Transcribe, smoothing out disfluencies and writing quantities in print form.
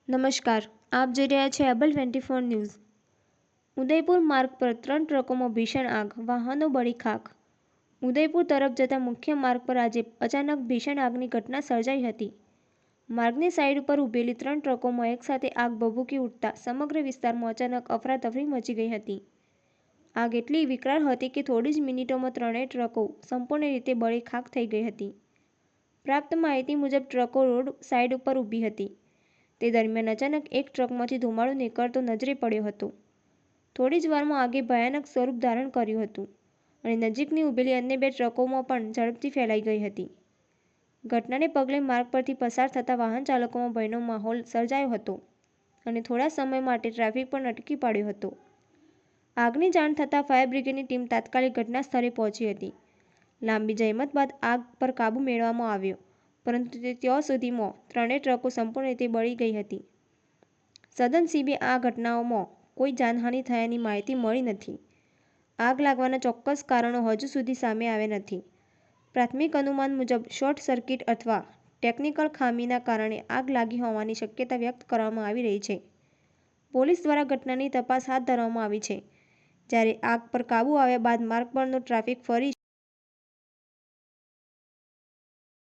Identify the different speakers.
Speaker 1: નમસ્કાર, આપ જોઈ રહ્યા છો એબલ 24 ન્યૂઝ। ઉદયપુર માર્ગ પર 3 ટ્રકોમાં ભીષણ આગ, વાહનો બળી ખાખ। ઉદયપુર તરફ જતા મુખ્ય માર્ગ પર આજે અચાનક ભીષણ આગની ઘટના સર્જાઈ હતી। માર્ગની સાઈડ પર ઊભેલી 3 ટ્રકોમાં એકસાથે આગ ભભૂકી ઉઠતા સમગ્ર વિસ્તારમાં અચાનક અફરાતફરી મચી ગઈ હતી। આગ એટલી વિકરાળ હતી કે થોડી જ મિનિટોમાં ત્રણેય ટ્રકો સંપૂર્ણ રીતે બળી ખાખ થઈ ગઈ હતી। પ્રાપ્ત માહિતી મુજબ ટ્રકો રોડ સાઈડ પર ઊભી હતી। તે દરમિયાન અચાનક એક ટ્રકમાંથી ધુમાડો નીકળતો નજરે પડ્યો હતો। થોડી જ વારમાં આગે ભયાનક સ્વરૂપ ધારણ કર્યું હતું અને નજીકની ઊભેલી અન્ય 2 ટ્રકોમાં પણ ઝડપથી ફેલાઈ ગઈ હતી। ઘટનાને પગલે માર્ગ પરથી પસાર થતા વાહન ચાલકોમાં ભયનો માહોલ સર્જાયો હતો અને થોડા સમય માટે ટ્રાફિક પણ અટકી પડ્યો હતો। આગની જાણ થતાં ફાયર બ્રિગેડની ટીમ તાત્કાલિક ઘટના સ્થળે પહોંચી હતી। લાંબી જહેમત બાદ આગ પર કાબૂ મેળવવામાં આવ્યો, પરંતુ ત્યાં સુધીમાં ત્રણેય ટ્રકો સંપૂર્ણ રીતે બળી ગઈ હતી। સદનસીબે આ ઘટનાઓમાં કોઈ જાનહાનિ થયાની માહિતી મળી નથી। આગ લાગવાના ચોક્કસ કારણો હજુ સુધી સામે આવ્યા નથી। પ્રાથમિક અનુમાન મુજબ શોર્ટ સર્કિટ અથવા ટેકનિકલ ખામીના કારણે આગ લાગી હોવાની શક્યતા વ્યક્ત કરવામાં આવી રહી છે। પોલીસ દ્વારા ઘટનાની તપાસ હાથ ધરવામાં આવી છે, જ્યારે આગ પર કાબૂ આવ્યા બાદ માર્ગ પરનો ટ્રાફિક ફરી